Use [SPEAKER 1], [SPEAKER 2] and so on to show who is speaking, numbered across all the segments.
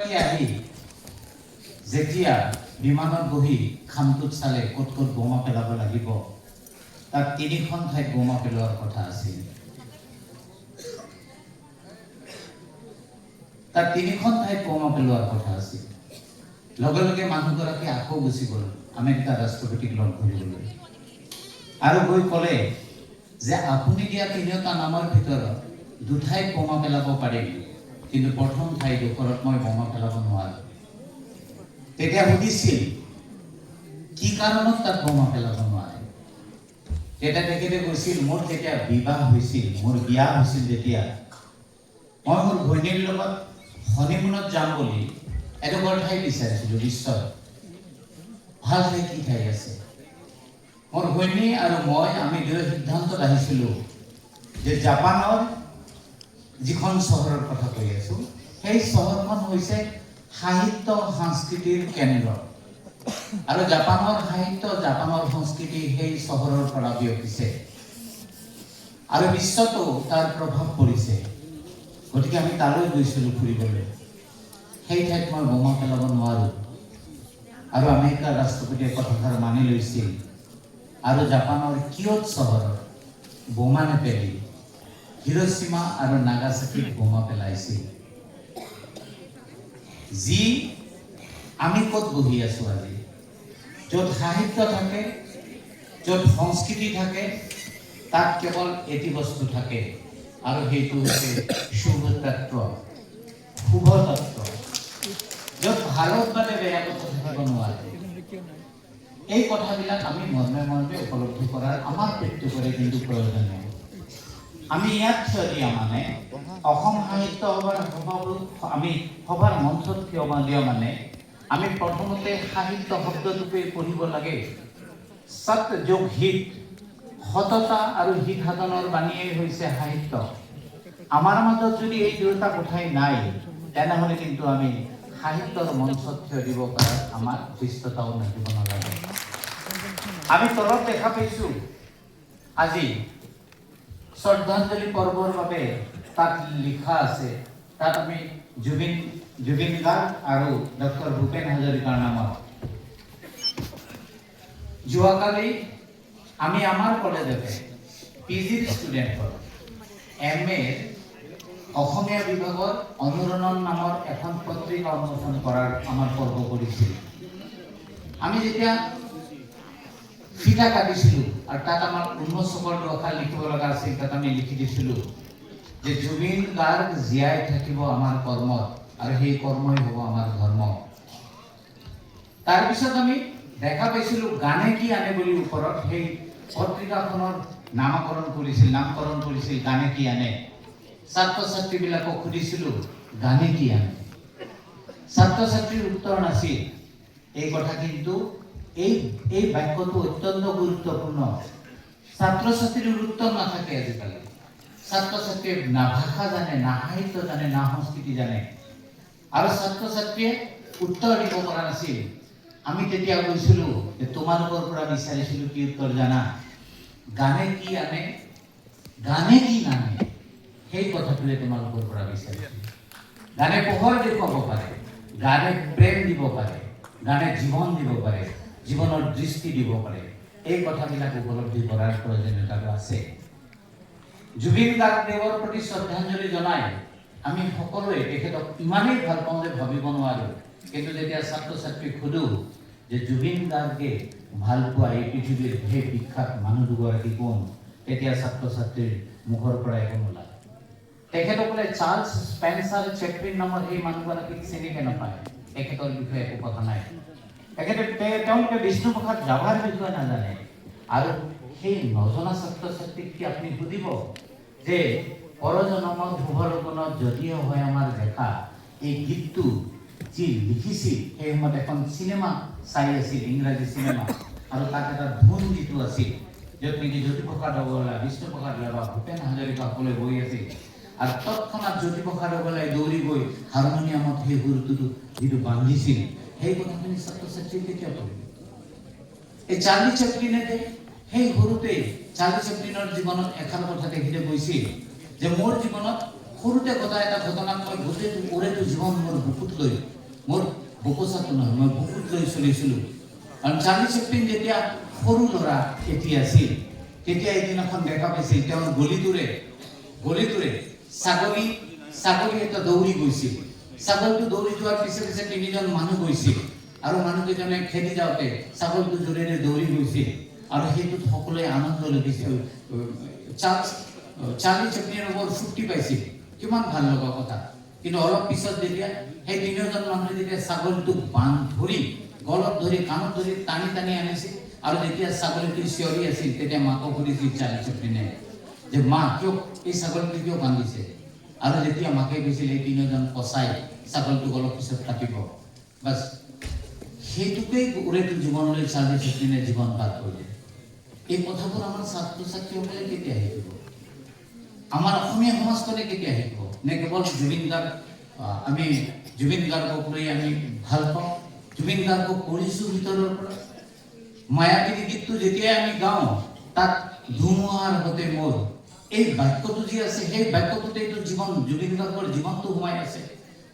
[SPEAKER 1] গৰাকী আহি যেতিয়া বিমানত বহি খামটোত চালে ক'ত ক'ত বোমা পেলাব লাগিব, তাত 3খন ঠাইত বোমা পেলোৱাৰ কথা আছিল। তাত 3খন ঠাইত বোমা পেলোৱাৰ কথা আছিল। লগে লগে মানুহগৰাকী আকৌ গুচি গ'ল আমেৰিকাৰ ৰাষ্ট্ৰপতিক লগ ধৰিবলৈ, আৰু গৈ ক'লে যে আপুনি দিয়া 3টা নামৰ ভিতৰত 2 ঠাইত বোমা পেলাব পাৰিম, কিন্তু প্ৰথম ঠাইডোখৰত মই বোমা পেলাব নোৱাৰো। তেতিয়া সুধিছিল কি কাৰণত তাত বোমা পেলাব নোৱাৰে। তেতিয়া তেখেতে কৈছিল, মোৰ যেতিয়া বিবাহ হৈছিল, মোৰ বিয়া হৈছিল, যেতিয়া মই মোৰ ঘৈণীৰ লগত হনিমুনত যাম বুলি এডোখৰ ঠাই বিচাৰিছিলো বিশ্বত। ভাল ঠাই কি ঠাই আছে? মোৰ ঘৈণী আৰু মই আমি দুয়ো সিদ্ধান্তত আহিছিলো যে জাপানৰ যিখন চহৰৰ কথা কৈ আছো, সেই চহৰখন হৈছে সাহিত্য সংস্কৃতিৰ কেন্দ্ৰ, আৰু জাপানৰ সাহিত্য, জাপানৰ সংস্কৃতি সেই চহৰৰ পৰা বিয়পিছে আৰু বিশ্বতো তাৰ প্ৰভাৱ পৰিছে। গতিকে আমি তালৈ গৈছিলো ফুৰিবলৈ। সেই ঠাইত মই বোমা পেলাব নোৱাৰো, আৰু আমেৰিকাৰ ৰাষ্ট্ৰপতিয়ে কথাষাৰ মানি লৈছিল, আৰু জাপানৰ কিয়ট চহৰত বোমা নেপেলি হিৰোশ্বিমা আৰু নাগাসাকিত বোমা পেলাইছিল। যি আমি ক'ত বহি আছো আজি, য'ত সাহিত্য থাকে, য'ত সংস্কৃতি থাকে, তাত কেৱল এটি বস্তু থাকে, আৰু সেইটো হৈছে শুভ তত্ত্ব, শুভ তত্ত্ব, য'ত ভাৰত বাদে বেয়া কথা থাকিব নোৱাৰে। এই কথাবিলাক আমি মৰ্মে মৰ্মে উপলব্ধি কৰাৰ আমাৰ প্ৰত্যেকৰে কিন্তু প্ৰয়োজনীয়। আমি ইয়াত থিয় দিয়া মানে, অসম সাহিত্য আমি সভাৰ মঞ্চত থিয় দিয়া মানে, আমি প্ৰথমতে সাহিত্য শব্দটোকে পঢ়িব লাগে। সত যোগ হিত, সততা আৰু হিত সাধনৰ বাণীয়ে হৈছে সাহিত্য। আমাৰ মাজত যদি এই দুয়োটা কথাই নাই, তেনেহ'লে কিন্তু আমি সাহিত্যৰ মঞ্চত থিয় দিব পৰাৰ আমাৰ দৃষ্টতাও থাকিব নালাগে। আমি তলত দেখা পাইছো আজি শ্ৰদ্ধাঞ্জলি পৰ্বৰ বাবে তাত লিখা আছে, তাত আমি জুবিন গাৰ্গ আৰু ডক্টৰ ভূপেন হাজৰিকাৰ নামত। যোৱাকালি আমি আমাৰ কলেজতে PGৰ ষ্টুডেণ্টৰ MA অসমীয়া বিভাগৰ অনুৰণন নামৰ এখন পত্ৰিকা উন্মোচন কৰাৰ আমাৰ পৰ্ব কৰিছিল। আমি যেতিয়া ফিটা কাটিছিলো আৰু তাত আমাৰ উন্মোচকৰ দোষা লিখিব লগা আছিল, তাত আমি লিখি দিছিলো যে জুবিন গাৰ্গ জীয়াই থাকিব আমাৰ কৰ্মত, আৰু সেই কৰ্মই হ'ব আমাৰ ধৰ্ম। তাৰপিছত আমি দেখা পাইছিলো গানে কি আনে বুলি ওপৰত সেই পত্ৰিকাখনৰ নামকৰণ কৰিছিল গানে কি আনে। ছাত্ৰ ছাত্ৰীবিলাকক সুধিছিলো গানে কি আনে। ছাত্ৰ ছাত্ৰীৰ উত্তৰ নাছিল। এই কথা কিন্তু এই বাক্যটো অত্যন্ত গুৰুত্বপূৰ্ণ। ছাত্ৰ ছাত্ৰীৰ উত্তৰ নাথাকে আজিকালি। ছাত্ৰ ছাত্ৰীয়ে না ভাষা জানে, না সাহিত্য জানে, না সংস্কৃতি জানে, আৰু ছাত্ৰ ছাত্ৰীয়ে উত্তৰ দিব পৰা নাছিল। আমি তেতিয়া কৈছিলো যে তোমালোকৰ পৰা বিচাৰিছিলো কি উত্তৰ জানা? গানে কি আনে, গানে কি নানে, সেই কথাটোৱে তোমালোকৰ পৰা বিচাৰিছিলো। গানে পোহৰ দেখুৱাব পাৰে, গানে প্ৰেম দিব পাৰে, গানে জীৱন দিব পাৰে, জীৱনৰ দৃষ্টি দিব পাৰে। এই কথাবিলাক উপলব্ধি কৰাৰ প্ৰয়োজনীয়তা আছে। জুবিন গাৰ্গদেৱৰ প্ৰতি শ্ৰদ্ধাঞ্জলি জনাই আমি সকলোৱে তেখেতক ইমানেই ভাল পাওঁ যে ভাবিব নোৱাৰো। কিন্তু যেতিয়া ছাত্ৰ ছাত্ৰীক সোধো যে জুবিন গাৰ্গে ভাল পোৱা এই পৃথিৱীৰ সেই বিখ্যাত মানুহ দুগৰাকী কোন, তেতিয়া ছাত্ৰ ছাত্ৰীৰ মুখৰ পৰা একো নোলায়। তেখেতসকলে চাৰ্লছ স্পেন্সাৰ চেপলিন নামৰ সেই মানুহগৰাকীক চিনিকে নাপায়, তেখেতৰ বিষয়ে একো কথা নাই। তেওঁলোকে বিষ্ণুপ্ৰসাদ ৰাভাৰ বিষয়ে নাজানে। আৰু সেই নজনা ছাত্ৰ ছাত্ৰীক কি আপুনি সুধিব যে পৰজনমৰ শুভলগ্নত যদিও হয় আমাৰ দেখা, এই গীতটো যি লিখিছিল সেই সময়ত এখন চিনেমা চাই আছিল, ইংৰাজী চিনেমা, আৰু তাত এটা ধুন যিটো আছিল, য'ত নেকি জ্যোতিপ্ৰসাদ আগৰৱালা, বিষ্ণুপ্ৰসাদ ৰাভা, ভূপেন হাজৰিকা সকলোৱে বহি আছিল, আৰু তৎক্ষণাত জ্যোতিপ্ৰসাদ আগৰৱালাই দৌৰি গৈ হাৰমনিয়ামত সেই সুৰটো যিটো বান্ধিছিল, সেই কথাখিনি ছাত্ৰ ছাত্ৰীয়ে কেতিয়া পঢ়িব? এই চাৰ্লি চেপলিনে সেই সৰুতেই চাৰ্লি চেপলিনৰ জীৱনত এষাৰ কথা তেখেতে কৈছিল যে মোৰ জীৱনত সৰুতে ঘটা এটা ঘটনাক মই গোটেইটো জীৱন মোৰ বুকুত লৈ মোৰ বকচাটো নহয়, মই বুকুত লৈ চলিছিলোঁ। কাৰণ চাৰ্লি চেপলিন যেতিয়া সৰু ল'ৰা এটি আছিল, তেতিয়া এদিনাখন দেখা পাইছিল তেওঁৰ গলিটোৰে ছাগলী এটা দৌৰি গৈছিল। ছাগলটো দৌৰি যোৱাৰ পিছে পিছে তিনিজন মানুহ গৈছিল, আৰু মানুহকেইজনে খেদি যাওঁতে ছাগলটো জোৰেৰে দৌৰি গৈছিল, আৰু সেইটোত সকলোৱে আনন্দ লভিছিল। চাৰ্লি চেপলিনে বৰ ফূৰ্তি পাইছিল, কিমান ভাল লগা কথা। কিন্তু অলপ পিছত যেতিয়া সেই তিনিজন মানুহে যেতিয়া ছাগলীটোক গলত ধৰি কাণত ধৰি টানি আনিছিল, আৰু যেতিয়া ছাগলীটো চিঞৰি আছিল, তেতিয়া মাকক সুধিছিল চাৰ্লি চেপলিনে যে মা কিয় এই ছাগলীটো কিয় কান্দিছে? আৰু যেতিয়া মাকে কৈছিল এই তিনিজন কচাই ছাগলীটোক অলপ পিছত কাটিব, বাছ সেইটোকেই গোটেইটো জীৱনলৈ চাৰ্লি চেপলিনে জীৱন পাৰ কৰিলে। এই কথাবোৰ আমাৰ ছাত্ৰ ছাত্ৰীসকলে কেতিয়া শিকিব? আমাৰ অসমীয়া সমাজখনে কেতিয়া শিকিব? নে কেৱল আমি জুবিন গাৰ্গক লৈ আমি ভাল পাওঁ, জুবিন গাৰ্গক পঢ়িছোঁ ভিতৰৰ পৰা। মায়াবিনী গীতটো যেতিয়াই আমি গাওঁ, তাত ধুমুহাৰ আগতে মোৰ এই বাক্যটো যি আছে, সেই বাক্যটোতেইতো জুবিন গাৰ্গৰ জীৱনটো সোমাই আছে।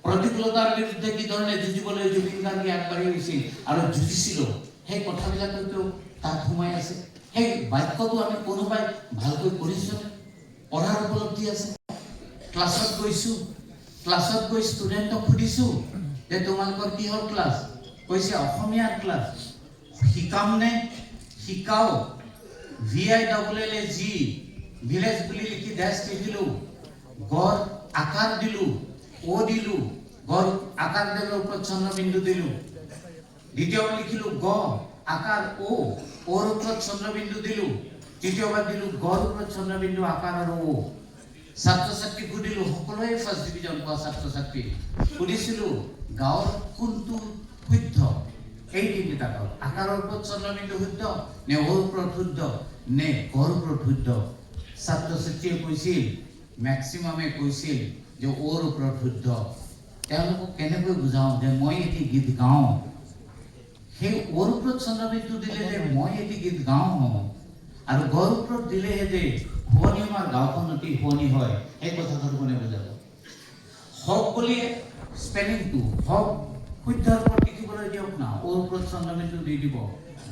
[SPEAKER 1] প্ৰতিকূলতাৰ বিৰুদ্ধে কি ধৰণে যুঁজিবলৈ জুবিন গাৰ্গে আগবাঢ়ি গৈছিল আৰু যুঁজিছিল, সেই কথাবিলাকতো তাত সোমাই আছে। সেই বাক্যটো আমি কোনোবাই ভালকৈ পঢ়িছোঁ, পঢ়াৰ উপলব্ধি আছে। ক্লাছত গৈ ষ্টুডেণ্টক সুধিছোঁ যে তোমালোকৰ কিহৰ ক্লাছ? কৈছে অসমীয়াৰ ক্লাছ। শিকামনে? শিকাও। VILLAG ভিলেজ বুলি লিখি ডেছ লিখিলোঁ, গড় আকাৰ দিলোঁ, ও দিলোঁ, গড় আকাৰ দিলোঁ, ওপৰত চন্দ্ৰবিন্দু দিলোঁ। দ্বিতীয়বাৰ লিখিলোঁ গ আকাৰ ওৰ ওপৰত চন্দ্ৰবিন্দু দিলোঁ। তৃতীয়বাৰ দিলোঁ গড় ওপৰত চন্দ্ৰবিন্দু আকাৰ আৰু ও। ছাত্ৰ ছাত্ৰীক সুধিলোঁ, সকলোৱে ফাৰ্ষ্ট ডিভিজন পোৱা ছাত্ৰ ছাত্ৰী সুধিছিলোঁ গাঁৱৰ কোনটো শুদ্ধ? এই তিনিটা গাঁও, আকাৰৰ ওপৰত চন্দ্ৰবিন্দু শুদ্ধ নে ওৰ ওপৰত শুদ্ধ নে গড়ৰ ওপৰত শুদ্ধ? ছাত্ৰ ছাত্ৰীয়ে কৈছিল, মেক্সিমামে কৈছিল যে ওৰ ওপৰত শুদ্ধ। তেওঁলোকক কেনেকৈ বুজাওঁ যে মই এটি গীত গাওঁ, সেই ওৰ ওপৰত চন্দ্ৰবিন্দু দিলে যে মই এটি গীত গাওঁ হওঁ, আৰু গড়ৰ ওপৰত দিলেহে যে শুৱনি আমাৰ গাঁওখন অতি শুৱনি হয়, সেই কথাটো কোনে বুজাব? হওক বুলি স্পেলিংটো হওক শুদ্ধৰ ওপৰত লিখিবলৈ দিয়ক না, ওৰ ওপৰত চন্দ্ৰবিন্দু দি দিব।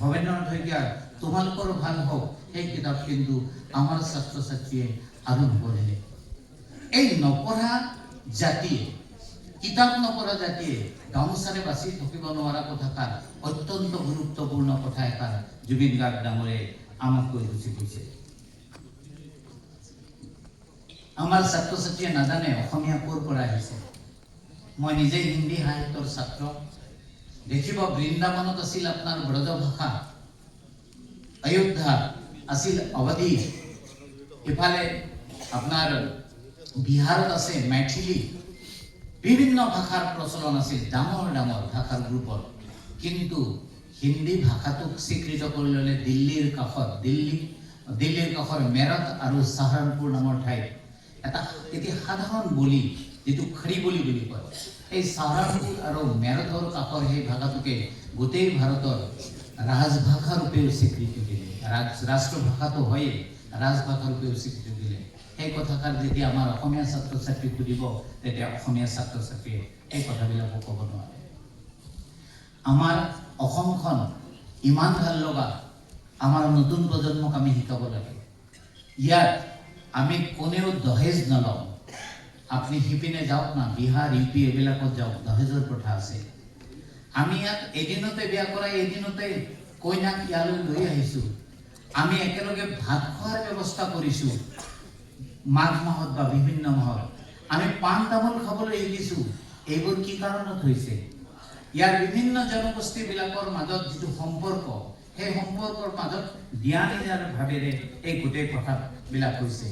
[SPEAKER 1] ভৱেন্দ্ৰনাথ শইকীয়াৰ তোমালোকৰ ভাল হওক, সেই কিতাপ কিন্তু আমাৰ ছাত্ৰ ছাত্ৰীয়ে আৰু নপঢ়িলে। এই নপঢ়া জাতিয়ে, কিতাপ নপঢ়া জাতিয়ে গামোচাৰে বাচি থাকিব নোৱাৰা কথাষাৰ, অত্যন্ত গুৰুত্বপূৰ্ণ কথা এষাৰ জুবিন গাৰ্গ ডাঙৰে আমাক কৈ গুচি গৈছে। আমাৰ ছাত্ৰ ছাত্ৰীয়ে নাজানে অসমীয়া ক'ৰ পৰা আহিছে। মই নিজে হিন্দী সাহিত্যৰ ছাত্ৰ। দেখিব বৃন্দাবনত আছিল আপোনাৰ ব্ৰজ ভাষা, অযোধ্যা আছিল অৱধি, ইফালে আপোনাৰ বিহাৰত আছে মেথিলি, বিভিন্ন ভাষাৰ প্ৰচলন আছিল, ডাঙৰ ভাষাৰ গ্ৰুপত। কিন্তু হিন্দী ভাষাটোক স্বীকৃত কৰি ল'লে দিল্লীৰ কাষৰ মেৰঠ আৰু চাহাৰণপুৰ নামৰ ঠাইত এটা এটি সাধাৰণ বলি, যিটো খৰি বলি বুলি কয়, এই চাহাৰণপুৰ আৰু মেৰঠৰ কাষৰ সেই ভাষাটোকে গোটেই ভাৰতৰ ৰাজভাষা ৰূপেও স্বীকৃতি দিলে। ৰাষ্ট্ৰভাষাটো হয়ে, ৰাজভাষা ৰূপেও স্বীকৃতি দিলে। সেই কথাষাৰ যেতিয়া আমাৰ অসমীয়া ছাত্ৰ ছাত্ৰীক সুধিব, তেতিয়া অসমীয়া ছাত্ৰ ছাত্ৰীয়ে এই কথাবিলাকো ক'ব নোৱাৰে। আমাৰ অসমখন ইমান ভাল লগা, আমাৰ নতুন প্ৰজন্মক আমি শিকাব লাগে। ইয়াত আমি কোনেও দহেজ নলওঁ। আপুনি সিপিনে যাওক না, বিহাৰ UP এইবিলাকত যাওক, দহেজৰ প্ৰথা আছে। আমি ইয়াত এদিনতে বিয়া কৰাই, এদিনতে কইনাক ইয়ালৈ লৈ আহিছোঁ। আমি একেলগে ভাত খোৱাৰ ব্যৱস্থা কৰিছোঁ মাঘ মাহত বা বিভিন্ন মাহত। আমি পাণ তামোল খাবলৈ শিকিছোঁ। এইবোৰ কি কাৰণত হৈছে? ইয়াৰ বিভিন্ন জনগোষ্ঠীবিলাকৰ মাজত যিটো সম্পৰ্ক, সেই সম্পৰ্কৰ মাজত জ্ঞান ভাৱেৰে এই গোটেই কথাবিলাক হৈছে।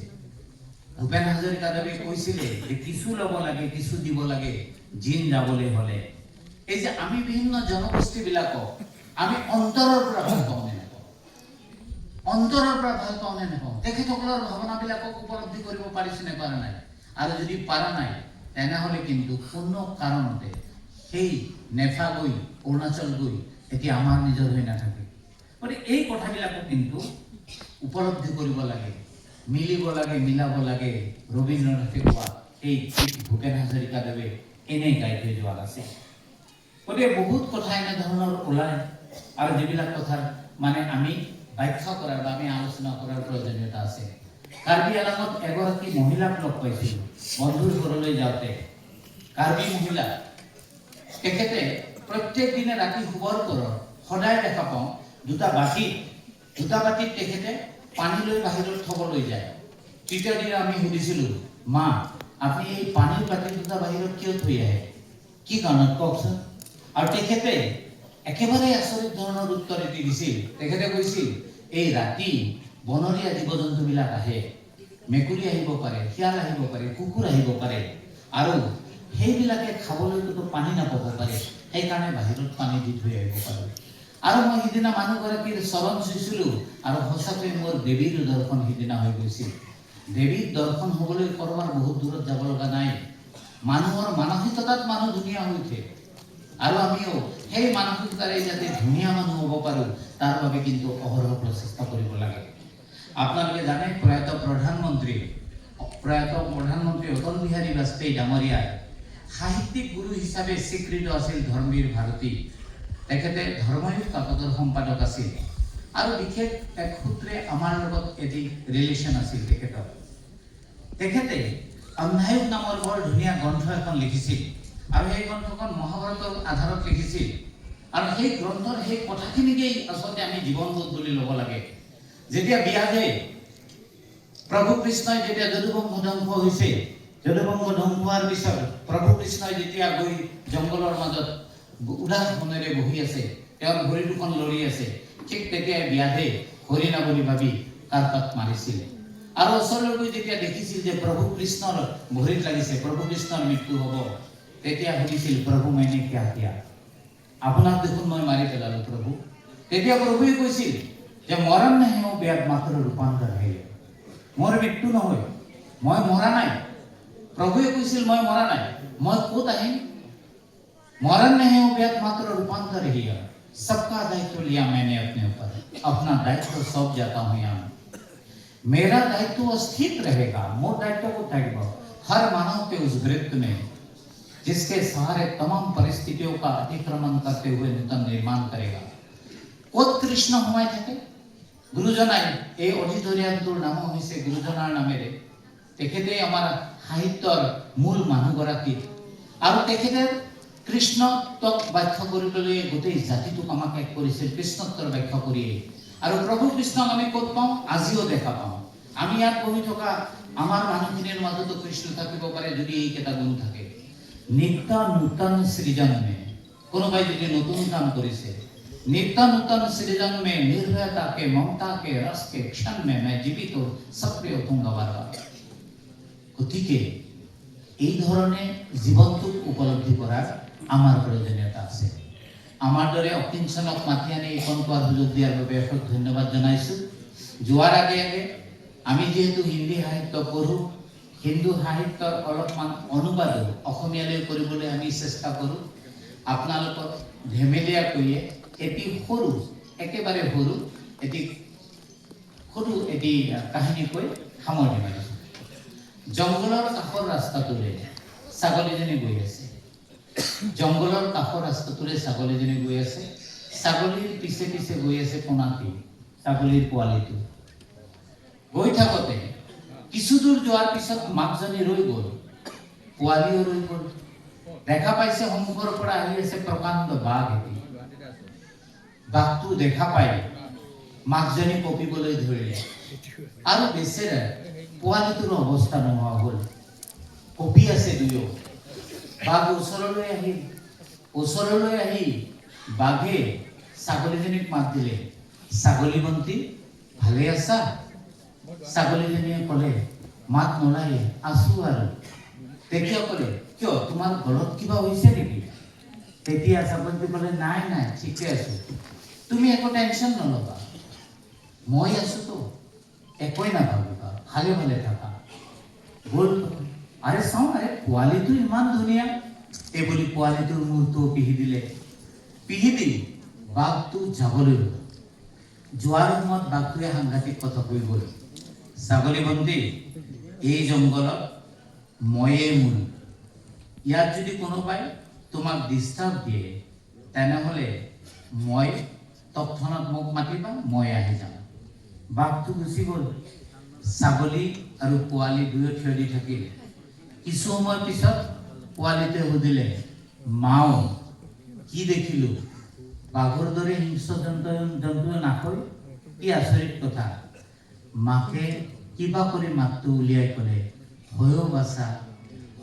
[SPEAKER 1] ভূপেন হাজৰিকাদেৱে কৈছিলে যে কিছু ল'ব লাগে, কিছু দিব লাগে, জিন যাবলৈ হ'লে। এই যে আমি বিভিন্ন জনগোষ্ঠীবিলাকক আমি অন্তৰৰ পৰা ভাল পাওঁ নে নাপাওঁ? অন্তৰৰ পৰা ভাল পাওঁ নে নাপাওঁ? তেখেতসকলৰ ভাৱনাবিলাকক উপলব্ধি কৰিব পাৰিছে নে পৰা নাই? আৰু যদি পৰা নাই, তেনেহ'লে কিন্তু কোনো কাৰণতে সেই নেফা গৈ, অৰুণাচল গৈ এতিয়া আমাৰ নিজৰ হৈ নাথাকে। গতিকে এই কথাবিলাকো কিন্তু উপলব্ধি কৰিব লাগে, মিলিব লাগে, মিলাব লাগে। ৰবীন্দ্ৰনাথে কোৱা এই ভূপেন হাজৰিকাদেৱে এনেই গাই থৈ যোৱা আছে।
[SPEAKER 2] 2023 চনৰ 11 তাৰিখে 11 বজাৰ 50 মিনিটত 11 বজাৰ 50 মিনিটত
[SPEAKER 1] গতিকে বহুত কথা এনে ধৰণৰ ওলায় আৰু যিবিলাক কথাৰ মানে আমি ব্যাখ্যা কৰাৰ বা আমি আলোচনা কৰাৰ প্ৰয়োজনীয়তা আছে। কাৰ্বি আংলঙত এগৰাকী মহিলাক লগ পাইছিলোঁ বন্ধুৰ ঘৰলৈ যাওঁতে। কাৰ্বি মহিলা, তেখেতে প্ৰত্যেক দিনে ৰাতি শুবৰ পৰত সদায় দেখা পাওঁ দুটা বাটিত তেখেতে পানী লৈ বাহিৰত থবলৈ যায়। তৃতীয় দিনা আমি সুধিছিলোঁ, মা আপুনি এই পানীৰ বাটি দুটা বাহিৰত কিয় থৈ আহে, কি কাৰণত কওকচোন। আৰু তেখেতে একেবাৰে আচৰিত ধৰণৰ উত্তৰ এটি দিছিল। তেখেতে কৈছিল, এই ৰাতি বনৰীয়া জীৱ জন্তুবিলাক আহে, মেকুৰী আহিব পাৰে, শিয়াল আহিব পাৰে, কুকুৰ আহিব পাৰে, আৰু সেইবিলাকে খাবলৈতো পানী নাপাব পাৰে, সেইকাৰণে বাহিৰত পানী দি থৈ আহিব পাৰে। আৰু মই সিদিনা মানুহগৰাকীৰ চৰণ চুইছিলোঁ আৰু সঁচাকৈ মোৰ দেৱীৰ দৰ্শন সিদিনা হৈ গৈছিল। দেৱীৰ দৰ্শন হ'বলৈ কৰবাৰ বহুত দূৰত যাব লগা নাই। মানুহৰ মানসিকতাত মানুহ ধুনীয়া হৈ উঠে, আৰু আমিও সেই মানসিকতাৰে যাতে ধুনীয়া মানুহ হ'ব পাৰোঁ তাৰ বাবে কিন্তু অহৰহ প্ৰচেষ্টা কৰিব লাগে। আপোনালোকে জানে প্ৰয়াত প্ৰধানমন্ত্ৰী অটল বিহাৰী বাজপেয়ী ডাঙৰীয়াই সাহিত্যিক গুৰু হিচাপে স্বীকৃত আছিল ধৰ্মবীৰ ভাৰতী। তেখেতে ধৰ্ময়ুগ কাকতৰ সম্পাদক আছিল, আৰু বিশেষ এক সূত্ৰে আমাৰ লগত এটি ৰিলেশ্যন আছিল তেখেতৰ। তেখেতে অন্যায়ুগ নামৰ বৰ ধুনীয়া গ্ৰন্থ এখন লিখিছিল, আৰু সেই গ্ৰন্থখন মহাভাৰতৰ আধাৰত লিখিছিল। আৰু সেই গ্ৰন্থৰ সেই কথাখিনিকেই আচলতে আমি জীৱনবোধ বুলি ল'ব লাগে। যেতিয়া ব্যাসে প্ৰভু কৃষ্ণই যেতিয়া যদুবংশ ধ্বংস হৈছে, যদুবংশ ধ্বংস হোৱাৰ পিছত প্ৰভু কৃষ্ণই যেতিয়া গৈ জংঘলৰ মাজত উদাস মনেৰে বহি আছে, তেওঁৰ ভৰি দুখন লৰি আছে, ঠিক তেতিয়াই ব্যাসে হৰিণা বুলি ভাবি কাৰ্পাত মাৰিছিল। আৰু ওচৰলৈ গৈ যেতিয়া দেখিছিল যে প্ৰভু কৃষ্ণৰ ভৰিত লাগিছে, প্ৰভু কৃষ্ণৰ মৃত্যু হ'ব, তেতিয়া সুধিছিল, প্ৰভু मैंने क्या किया, আপোনাক দেখোন মই মাৰি পেলালো প্ৰভু। তেতিয়া প্ৰভুৱে কৈছিল যে মৰণ নাহি ও ব্যাধ মাত্ৰ ৰূপান্তৰ হে, মোৰ মৃত্যু নহয়, মই মৰা নাই। প্ৰভুৱে কৈছিল মই মৰা নাই, মই ক'ত আহিম। मरण नहीं हो गया मात्र रूपांतर ही है, सबका दायित्व लिया मैंने अपने ऊपर, अपना दायित्व सौंप जाता हूँ यहाँ। मेरा दायित्व स्थित रहेगा, मोर दायित्व को थाकेगा हर मानव के उस वृत्त में जिसके सहारे तमाम परिस्थितियों का अतिक्रमण करते हुए नूतन निर्माण करेगा। ক'ত কৃষ্ণ সোমাই থাকে গুৰুজনাই এই অডিটৰিয়ামটোৰ নাম হৈছে গুৰুজনাৰ নামেৰে। তেখেতে আমাৰ সাহিত্যৰ মূল মানুহগৰাকী, আৰু তেখেতে কৃষ্ণত্বক ব্যাখ্যা কৰিবলৈ গোটেই জাতিটোক আমাক এক কৰিছিল কৃষ্ণত্বৰ ব্যাখ্যা কৰিয়ে। আৰু প্ৰভু কৃষ্ণক আমি ক'ত পাওঁ, আজিও দেখা পাওঁ। আমি ইয়াত বহি থকা আমাৰ মানুহখিনিৰ মাজতো কৃষ্ণ থাকিব পাৰে যদি এইকেইটা গুণ থাকে। নিত্য নূতন সৃজন মে, কোনোবাই যদি নতুন কাম কৰিছে, নিত্য নূতন সৃজন মে নির্ভয়তা के ममता के रस के क्षण में मैं जीवित सक्रिय होऊंगा बारबार। গতিকে এই ধৰণে জীৱনটোক উপলব্ধি কৰাৰ আমাৰ প্ৰয়োজনীয়তা আছে। আমাৰ দৰে অকিঞ্চনক মাতি আনি এইখন কোৱাৰ সুযোগ দিয়াৰ বাবে অশেষ ধন্যবাদ জনাইছোঁ। যোৱাৰ আগে আগে আমি যিহেতু হিন্দী সাহিত্য পঢ়োঁ, হিন্দু সাহিত্যৰ অলপমান অনুবাদো অসমীয়ালৈ কৰিবলৈ আমি চেষ্টা কৰোঁ। আপোনালোকক ধেমেলীয়াকৈয়ে এটি সৰু, একেবাৰে সৰু এটি কাহিনী কৈ সামৰণি মাৰিছোঁ। জংঘলৰ কাষৰ ৰাস্তাটোৰে ছাগলীজনী গৈ আছে, জংঘলৰ কাষৰ ৰাস্তাটোৰে ছাগলীজনী গৈ আছে, ছাগলীৰ পিছে পিছে গৈ আছে পোনাটি, ছাগলীৰ পোৱালিটো। গৈ থাকোঁতে কিছু দূৰ যোৱাৰ পিছত মাকজনী ৰৈ গ'ল, পোৱালিও ৰৈ গ'ল। দেখা পাইছে সন্মুখৰ পৰা আহি আছে প্ৰকাণ্ড বাঘ এটি। বাঘটো দেখা পাই মাকজনী কঁপিবলৈ ধৰিলে, আৰু বেচেৰা পোৱালিটোৰ অৱস্থা নোহোৱা হ'ল, কঁপি আছে দুয়ো। বাঘ ওচৰলৈ আহি বাঘে ছাগলীজনীক মাত দিলে, ছাগলী বন্তি ভালে আছা? ছাগলীজনীয়ে ক'লে, মাত নোলায়ে, আছো আৰু। তেতিয়া ক'লে, কিয় তোমাৰ ঘৰত কিবা হৈছে নেকি? তেতিয়া ছাগলীটো ক'লে, নাই নাই ঠিকে আছো, তুমি একো টেনশ্যন নল'বা, মই আছোতো, একোৱে নাভাবিবা, ভালে ভালে থাকা। গ'ল। আৰে চাওঁ, আৰে পোৱালিটো ইমান ধুনীয়া, এই বুলি পোৱালিটোৰ মূৰটো পিহি দিলে। পিহি দি বাঘটো যাবলৈ হ'ল। যোৱাৰ সময়ত বাঘটোৱে সাংঘাতিক কথা কৈ গ'ল, ছাগলী বন্তি, এই জংঘলত ময়ে মূল, ইয়াত যদি কোনোবাই তোমাক ডিষ্টাৰ্ব দিয়ে তেনেহ'লে মই তৎক্ষণাত মোক মাতিবা, মই আহি যাম। বাঘটো গুচি গ'ল। ছাগলী আৰু পোৱালি দুয়ো থিয় দি থাকিল। কিছু সময় পিছত পোৱালিটোৱে সুধিলে, মাও কি দেখিলোঁ? বাঘৰ দৰে হিংস্ৰ জন্তুৱে নাখায়, কি আচৰিত কথা। মাকে কিবা কৰি মাতটো উলিয়াই ক'লে, হয়ো বাছা,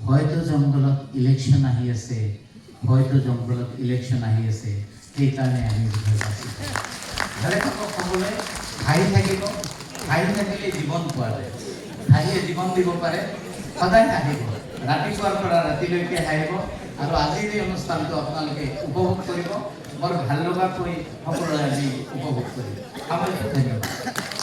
[SPEAKER 1] হয়তো জংঘলত ইলেকশ্যন আহি আছে, সেইকাৰণে আমি ভয় পাইছোঁ। ভালে থাকক সকলোৱে, হাঁহি থাকিব, হাঁহি থাকিলে জীৱন পোৱা যায়। হাঁহিয়ে জীৱন দিব পাৰে, সদায় হাঁহিব, ৰাতিপুৱাৰ পৰা ৰাতিলৈকে হাঁহিব। আৰু আজিৰ এই অনুষ্ঠানটো আপোনালোকে উপভোগ কৰিব, বৰ ভাল লগাকৈ সকলোৱে আজি উপভোগ কৰিব। সামৰিছোঁ, ধন্যবাদ।